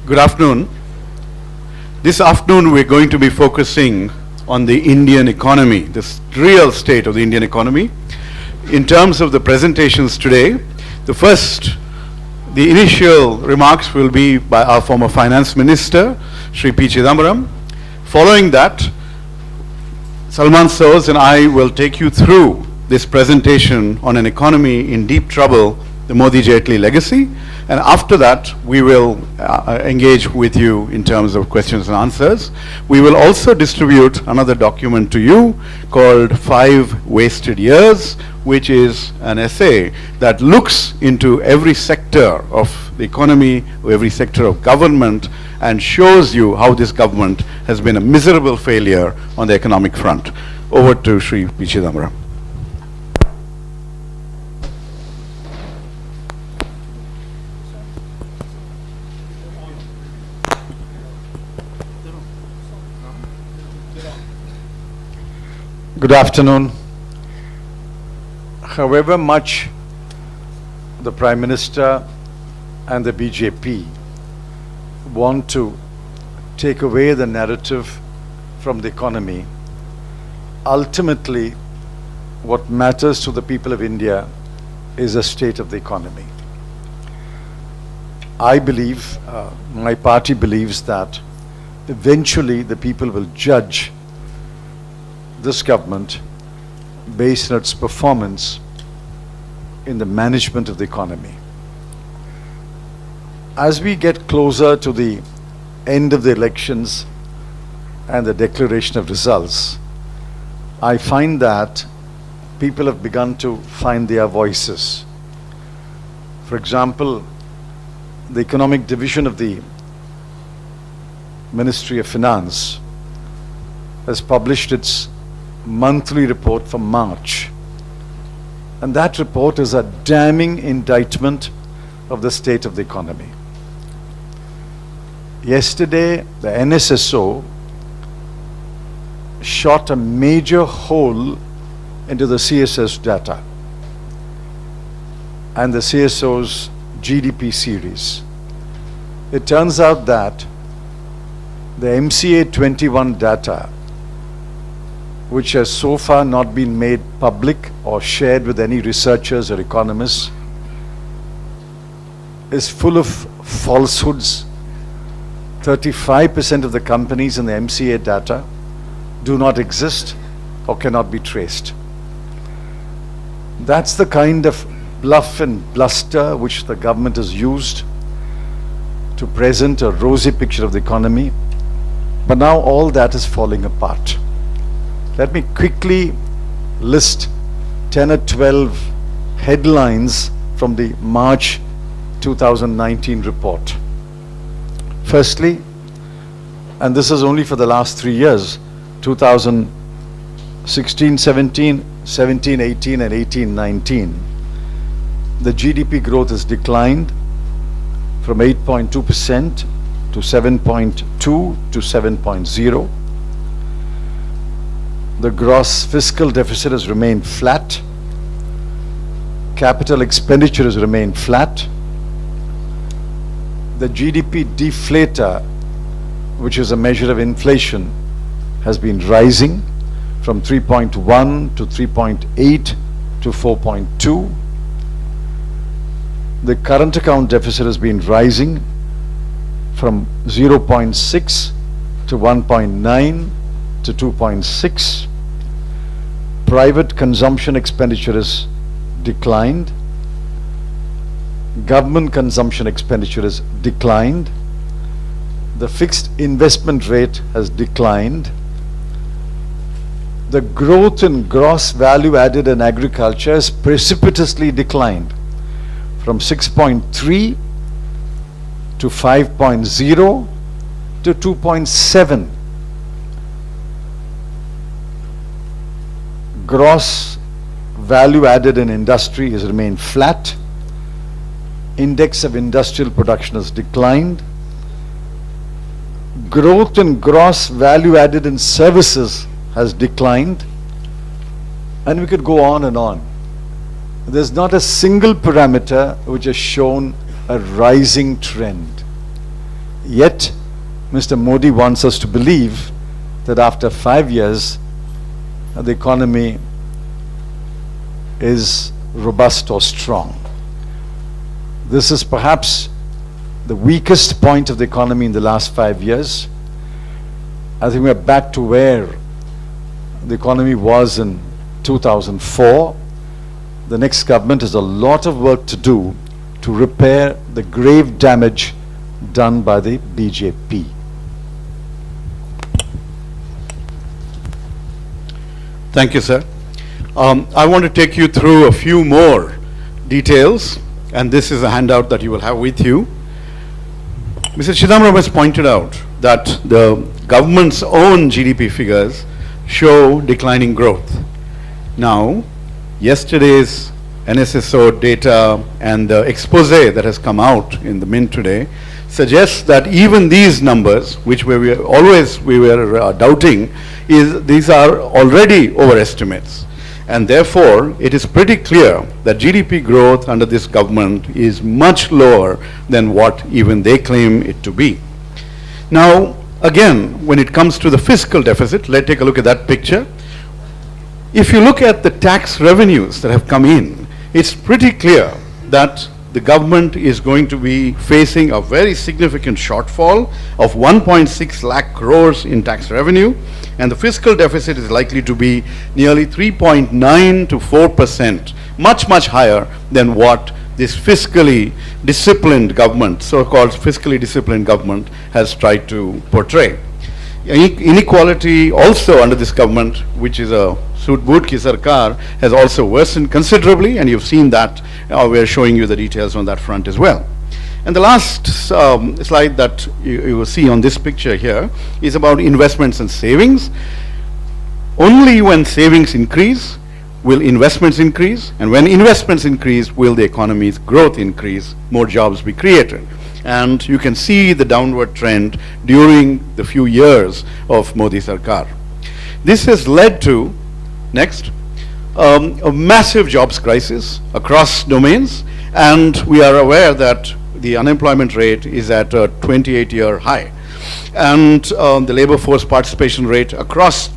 Good afternoon. This afternoon we're going to be focusing on the Indian economy, the real state of the Indian economy. In terms of the presentations today, the initial remarks will be by our former Finance Minister, Shri P. Chidambaram. Following that, Salman Soz and I will take you through this presentation on an economy in deep trouble, the Modi-Jaitley legacy. And after that, we will engage with you in terms of questions and answers. We will also distribute another document to you called 5 Wasted Years, which is an essay that looks into every sector of the economy, or every sector of government, and shows you how this government has been a miserable failure on the economic front. Over to Shri P. Chidambaram. Good afternoon. However much the Prime Minister and the BJP want to take away the narrative from the economy, ultimately what matters to the people of India is the state of the economy. I believe, my party believes that eventually the people will judge this government based on its performance in the management of the economy. As we get closer to the end of the elections and the declaration of results, I find that people have begun to find their voices. For example, the economic division of the Ministry of Finance has published its monthly report for March. And that report is a damning indictment of the state of the economy. Yesterday, the NSSO shot a major hole into the CSS data and the CSO's GDP series. It turns out that the MCA 21 data, which has so far not been made public or shared with any researchers or economists, is full of falsehoods. 35% of the companies in the MCA data do not exist or cannot be traced. That's the kind of bluff and bluster which the government has used to present a rosy picture of the economy. But now all that is falling apart. Let me quickly list 10 or 12 headlines from the March 2019 report. Firstly, and this is only for the last 3 years, 2016, 17, 17, 18 and 18, 19, the GDP growth has declined from 8.2% to 7.2 to 7.0. The gross fiscal deficit has remained flat. Capital expenditure has remained flat. The GDP deflator, which is a measure of inflation, has been rising from 3.1 to 3.8 to 4.2. The current account deficit has been rising from 0.6 to 1.9 to 2.6. Private consumption expenditure has declined. Government consumption expenditure has declined. The fixed investment rate has declined. The growth in gross value added in agriculture has precipitously declined from 6.3 to 5.0 to 2.7. Gross value added in industry has remained flat. Index of industrial production has declined. Growth in gross value added in services has declined. And we could go on and on. There's not a single parameter which has shown a rising trend. Yet, Mr. Modi wants us to believe that after 5 years, the economy is robust or strong. This is perhaps the weakest point of the economy in the last 5 years. I think we're back to where the economy was in 2004. The next government has a lot of work to do to repair the grave damage done by the BJP. Thank you, sir. I want to take you through a few more details, and this is a handout that you will have with you. Mr. Chidambaram has pointed out that the government's own GDP figures show declining growth. Now, yesterday's NSSO data and the expose that has come out in the Mint today suggests that even these numbers, which we were doubting, these are already overestimates. And therefore, it is pretty clear that GDP growth under this government is much lower than what even they claim it to be. Now, again, when it comes to the fiscal deficit, let's take a look at that picture. If you look at the tax revenues that have come in, it's pretty clear that the government is going to be facing a very significant shortfall of 1.6 lakh crores in tax revenue, and the fiscal deficit is likely to be nearly 3.9 to 4%, much higher than what this fiscally disciplined government, so-called fiscally disciplined government, has tried to portray. Inequality also under this government, which is a Soot Boot Ki Sarkar, has also worsened considerably, and you've seen that. We're showing you the details on that front as well. And the last slide that you will see on this picture here is about investments and savings. Only when savings increase will investments increase, and when investments increase will the economy's growth increase, more jobs be created. And you can see the downward trend during the few years of Modi Sarkar. This has led to, next, a massive jobs crisis across domains, and we are aware that the unemployment rate is at a 28-year high. And the labor force participation rate across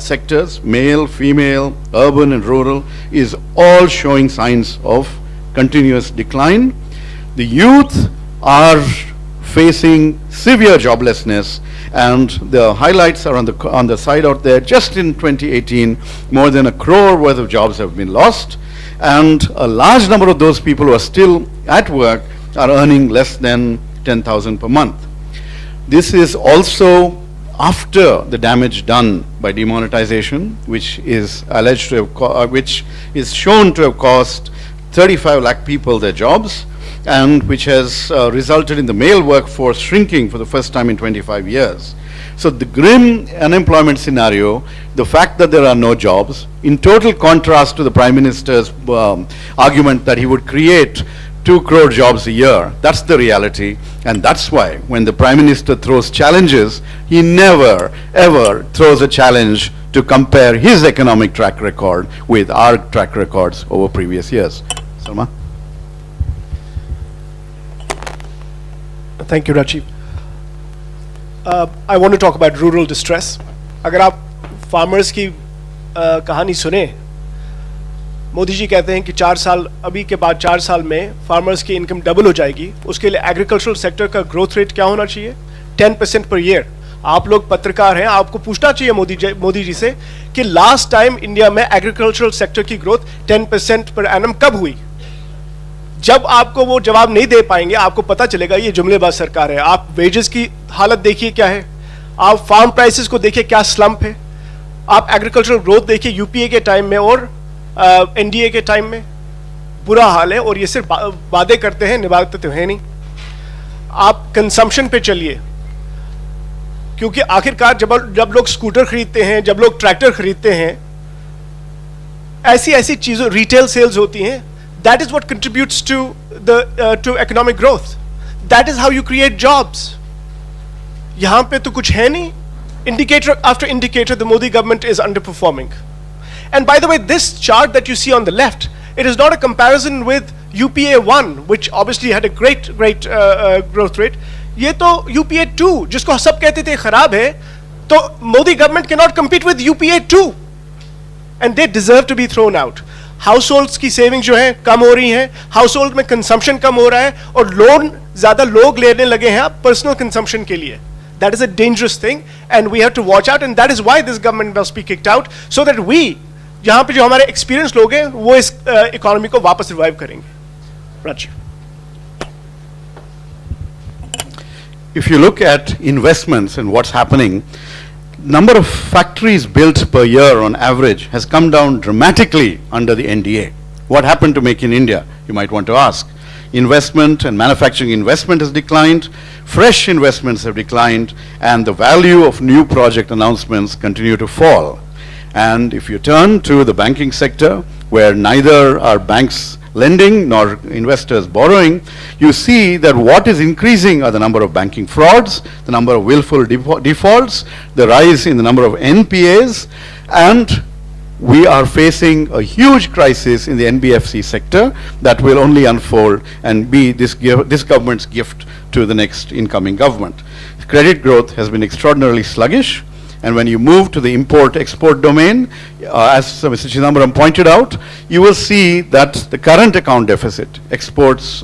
sectors, male, female, urban and rural, is all showing signs of continuous decline. The youth are facing severe joblessness, and the highlights are on the side out there. Just in 2018, more than 1 crore worth of jobs have been lost, and a large number of those people who are still at work are earning less than 10,000 per month. This is also after the damage done by demonetization, which is alleged to have which is shown to have cost 35 lakh people their jobs, and which has resulted in the male workforce shrinking for the first time in 25 years. So the grim unemployment scenario, the fact that there are no jobs, in total contrast to the Prime Minister's argument that he would create 2 crore jobs a year. That's the reality, and that's why when the Prime Minister throws challenges, he never ever throws a challenge to compare his economic track record with our track records over previous years. Salma? Thank you, Rajeev. I want to talk about rural distress. अगर आप farmers की कहानी सुने, मोदी जी कहते हैं कि 4 साल अभी के बाद 4 साल में फार्मर्स की इनकम डबल हो जाएगी. उसके लिए एग्रीकल्चरल सेक्टर का ग्रोथ रेट क्या होना चाहिए? 10% पर ईयर. आप लोग पत्रकार हैं, आपको पूछना चाहिए मोदी जी से कि लास्ट टाइम इंडिया में एग्रीकल्चरल सेक्टर की ग्रोथ 10% पर एनम कब हुई? जब आपको वो जवाब नहीं दे पाएंगे, आपको पता चलेगा ये जुमलेबाज सरकार है. आप वेजेस की हालत देखिए क्या है, आप फार्म प्राइसेस को देखिए क्या स्लम्प है, आप एग्रीकल्चरल ग्रोथ देखिए यूपीए के टाइम में और एनडीए के टाइम में बुरा हाल है. और ये सिर्फ वादे करते हैं, निभाते तो है नहीं. आप कंजम्पशन पे चलिए, क्योंकि आखिरकार जब लोग स्कूटर खरीदते हैं, जब लोग ट्रैक्टर खरीदते हैं, ऐसी चीजों रिटेल सेल्स होती हैं. That is what contributes to to economic growth. That is how you create jobs. यहाँ पे तो कुछ है नहीं. Indicator after indicator, the Modi government is underperforming. And by the way, this chart that you see on the left, it is not a comparison with UPA 1, which obviously had a great growth rate. ये तो UPA 2 जिसको सब कहते थे खराब है, तो Modi government cannot compete with UPA 2 and they deserve to be thrown out. Households की सेविंग जो है कम हो रही है, हाउस होल्ड में कंजम्पशन कम हो रहा है, और लोन ज्यादा लोग लेने लगे हैं अब पर्सनल कंजम्पशन के लिए. That is a dangerous thing and we have to watch out, and that is why this government must be kicked out, so that we, यहाँ पे जो हमारे एक्सपीरियंस लोग हैं वो इस इकोनॉमी को वापस रिवाइव करेंगे. Rajiv. If you look at investments and what's happening, number of factories built per year on average has come down dramatically under the NDA. What happened to Make in India, you might want to ask. Investment and manufacturing investment has declined, fresh investments have declined, and the value of new project announcements continue to fall. And if you turn to the banking sector, where neither are banks lending nor investors borrowing, you see that what is increasing are the number of banking frauds, the number of willful defaults, the rise in the number of NPAs, and we are facing a huge crisis in the NBFC sector that will only unfold and be this government's gift to the next incoming government. Credit growth has been extraordinarily sluggish, and when you move to the import-export domain, as Mr. Chidambaram pointed out, you will see that the current account deficit, exports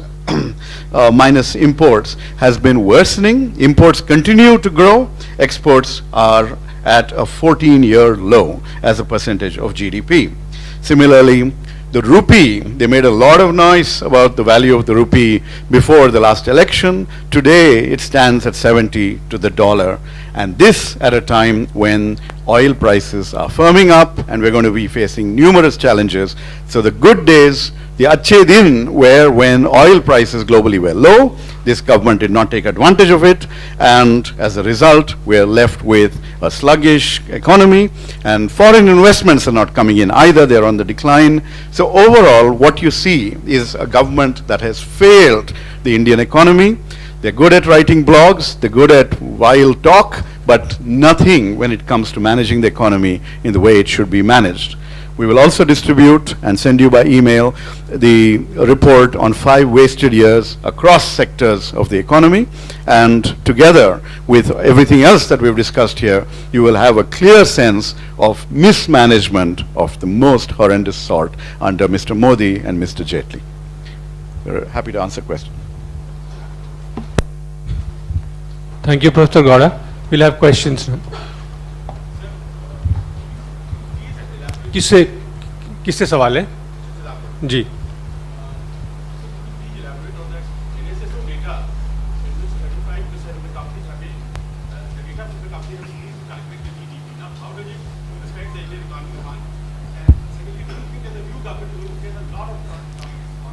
minus imports, has been worsening. Imports continue to grow, exports are at a 14-year low as a percentage of GDP. Similarly, the rupee, they made a lot of noise about the value of the rupee before the last election. Today, it stands at 70 to the dollar. And this at a time when oil prices are firming up and we're going to be facing numerous challenges. So the good days, the अच्छे दिन, were when oil prices globally were low. This government did not take advantage of it, and as a result, we are left with a sluggish economy, and foreign investments are not coming in either. They're on the decline. So overall, what you see is a government that has failed the Indian economy. They're good at writing blogs, they're good at wild talk, but nothing when it comes to managing the economy in the way it should be managed. We will also distribute and send you by email the report on 5 wasted years across sectors of the economy, and together with everything else that we've discussed here, you will have a clear sense of mismanagement of the most horrendous sort under Mr. Modi and Mr. Jaitley. We're happy to answer questions. Thank you, Professor Gowda. We'll have questions now. किससे सवाल है जी?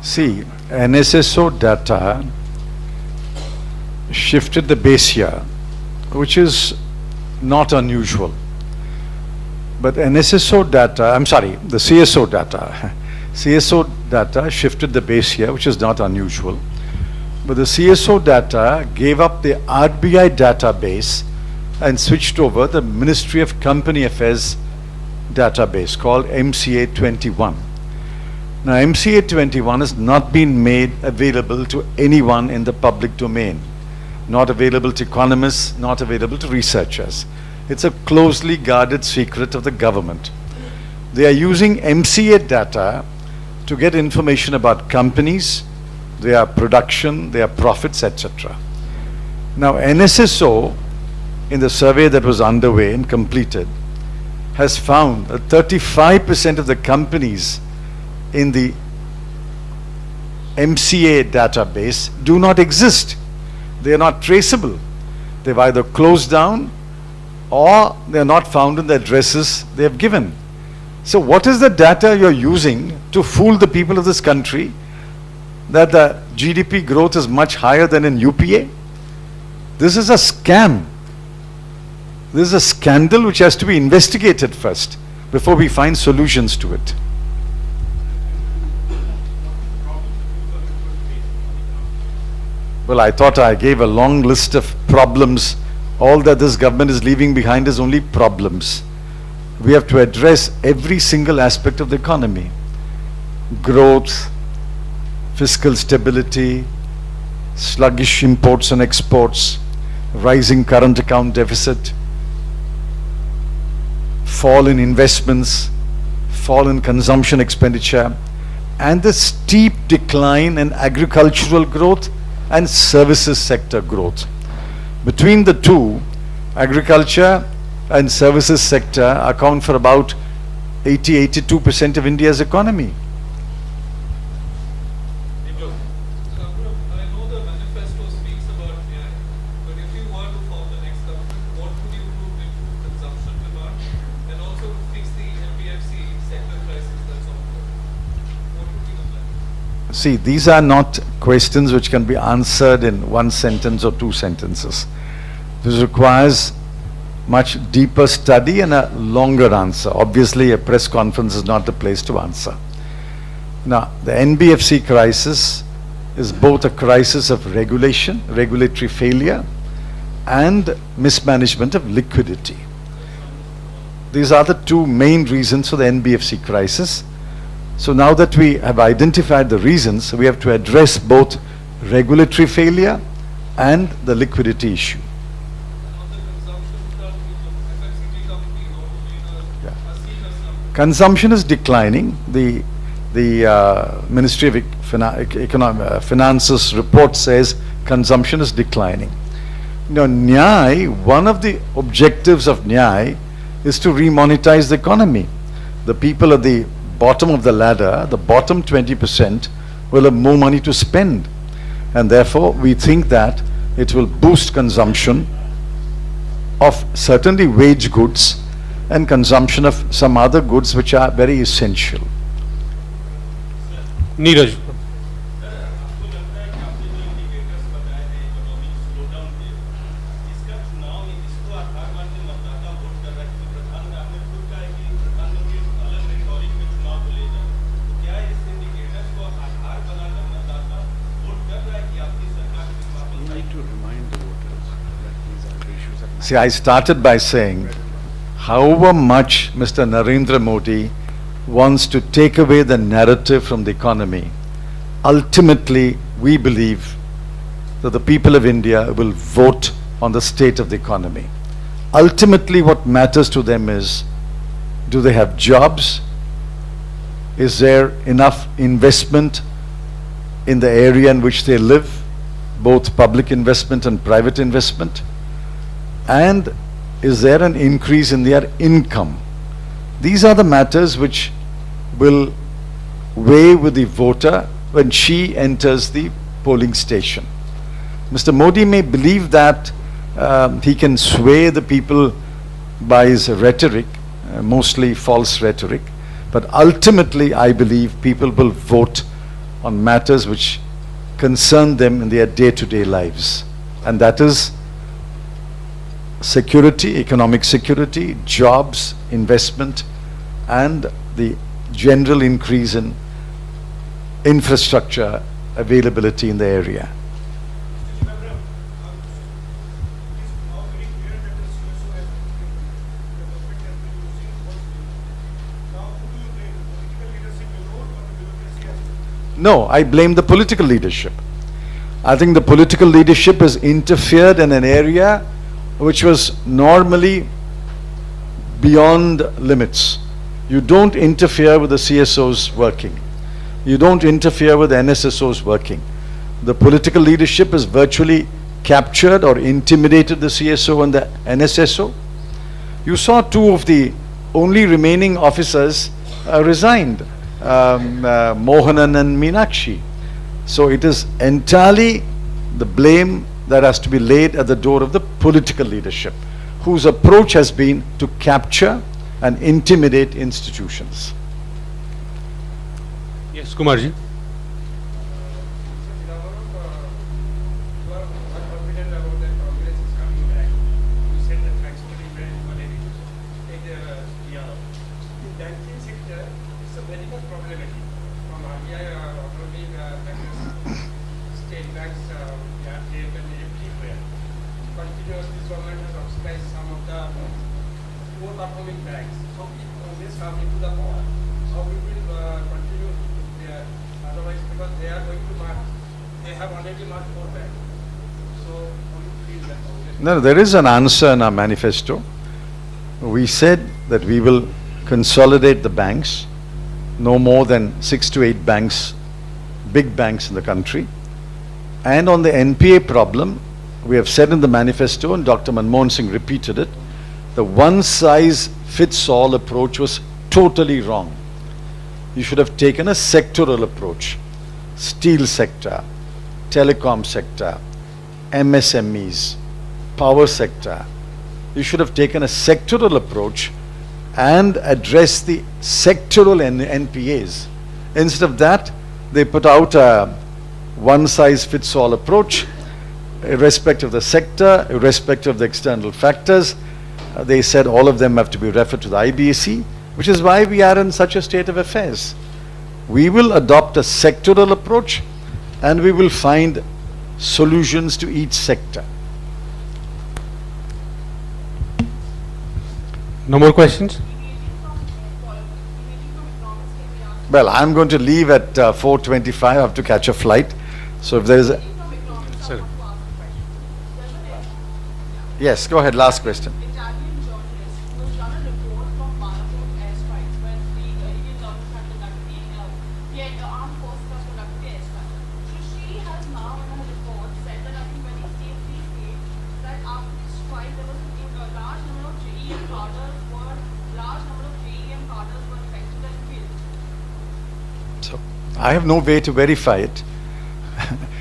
See, NSSO data shifted the base year, which is not unusual. But NSSO data, the CSO data, CSO data shifted the base year, which is not unusual. But the CSO data gave up the RBI database and switched over the Ministry of Company Affairs database called MCA 21. Now, MCA 21 has not been made available to anyone in the public domain, not available to economists, not available to researchers. It's a closely guarded secret of the government. They are using MCA data to get information about companies, their production, their profits, etc. Now, NSSO, in the survey that was underway and completed, has found that 35% of the companies in the MCA database do not exist. They are not traceable. They've either closed down or they are not found in the addresses they have given. So what is the data you're using to fool the people of this country that the GDP growth is much higher than in UPA? This is a scam. This is a scandal which has to be investigated first before we find solutions to it. Well, I thought I gave a long list of problems. All that this government is leaving behind is only problems. We have to address every single aspect of the economy. Growth, fiscal stability, sluggish imports and exports, rising current account deficit, fall in investments, fall in consumption expenditure, and the steep decline in agricultural growth and services sector growth. Between the two, agriculture and services sector account for about 82% of India's economy. I know the manifesto speaks about AI, but if you were to form the next government, what would you do to improve consumption demand and also to fix the NBFC sector crisis that's ongoing? What would be the plan? See, these are not questions which can be answered in one sentence or two sentences. This requires much deeper study and a longer answer. Obviously, a press conference is not the place to answer. Now, the NBFC crisis is both a crisis of regulation, regulatory failure, and mismanagement of liquidity. These are the two main reasons for the NBFC crisis. So now that we have identified the reasons, we have to address both regulatory failure and the liquidity issue. On the consumption front, FMCG companies are seen as some Consumption is declining. The Ministry of Finance's report says consumption is declining. Now, Nyay, one of the objectives of Nyay is to remonetize the economy. The people at the bottom of the ladder, the bottom 20%, will have more money to spend. And therefore, we think that it will boost consumption of certainly wage goods and consumption of some other goods which are very essential. Neeraj. आपको लगता है कि आपने जो indicators बताए थे economic slowdown के इसका चुनाव में इसको आधार मान के मतदाता वोट कर रहा है क्योंकि प्रधानमंत्री आपने खुद कहा है कि प्रधानमंत्री अलग रिटॉरिक में चुनाव को ले जाए तो क्या इस इंडिकेटर्स को आधार बनाकर मतदाता वोट कर रहा है कि आपकी सरकार किस बात पर need to remind the voters that these are the issues that See, I started by saying, however much Mr. Narendra Modi wants to take away the narrative from the economy, ultimately we believe that the people of India will vote on the state of the economy. Ultimately what matters to them is, do they have jobs? Is there enough investment in the area in which they live, both public investment and private investment? And is there an increase in their income? These are the matters which will weigh with the voter when she enters the polling station. Mr. Modi may believe that he can sway the people by his rhetoric, mostly false rhetoric, but ultimately I believe people will vote on matters which concern them in their day-to-day lives. And that is security, economic security, jobs, investment, and the general increase in infrastructure availability in the area. Chidambaram, it is now very clear that the CSO has the government has been using falsely. Now, who do you blame? The political leadership alone or the bureaucracy as well? No, I blame the political leadership. I think the political leadership has interfered in an area which was normally beyond limits. You don't interfere with the CSO's working. You don't interfere with the NSSO's working. The political leadership has virtually captured or intimidated the CSO and the NSSO. You saw two of the only remaining officers resigned, Mohanan and Meenakshi. So it is entirely the blame that has to be laid at the door of the political leadership, whose approach has been to capture and intimidate institutions. Yes, Kumarji. Chidambaram, you are confident about that Congress is coming back. You said that factually very well. In banking sector, it's a very much problematic. From RBI authority factors, state banks, RTF and everywhere. Continuously, government has subsidized some of the poor performing banks. So if Congress come into the power, how we will continue there? Otherwise, because they are going to they have already not more bank. So how you feel that? No, there is an answer in our manifesto. We said that we will consolidate the banks, no more than 6 to 8 banks, big banks in the country. And on the NPA problem, we have said in the manifesto, and Dr. Manmohan Singh repeated it, the one-size-fits-all approach was totally wrong. You should have taken a sectoral approach. Steel sector, telecom sector, MSMEs, power sector. You should have taken a sectoral approach and addressed the sectoral NPAs. Instead of that, they put out a one-size-fits-all approach, irrespective of the sector, irrespective of the external factors. They said all of them have to be referred to the IBC, which is why we are in such a state of affairs. We will adopt a sectoral approach and we will find solutions to each sector. No more questions? Well, I'm going to leave at 4:25. I have to catch a flight. So if there is a... Sir. Yes, go ahead, last question. Italian journalist who has done a report from Malapur airstrikes when the Indian government had conducted the armed forces have conducted the airstrike. So she has now in her report said that I think when he states that after this strike there was a large number of JEM cadres were affected and killed. So I have no way to verify it.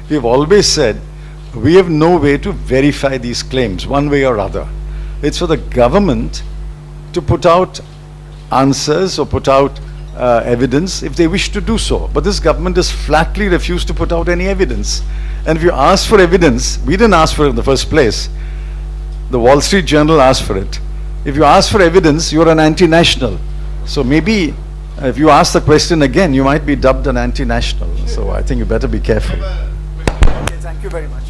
We've always said we have no way to verify these claims one way or other. It's for the government to put out answers or put out evidence if they wish to do so. But this government has flatly refused to put out any evidence. And if you ask for evidence, we didn't ask for it in the first place. The Wall Street Journal asked for it. If you ask for evidence, you're an anti-national. So maybe if you ask the question again, you might be dubbed an anti-national. So I think you better be careful. Okay, thank you very much.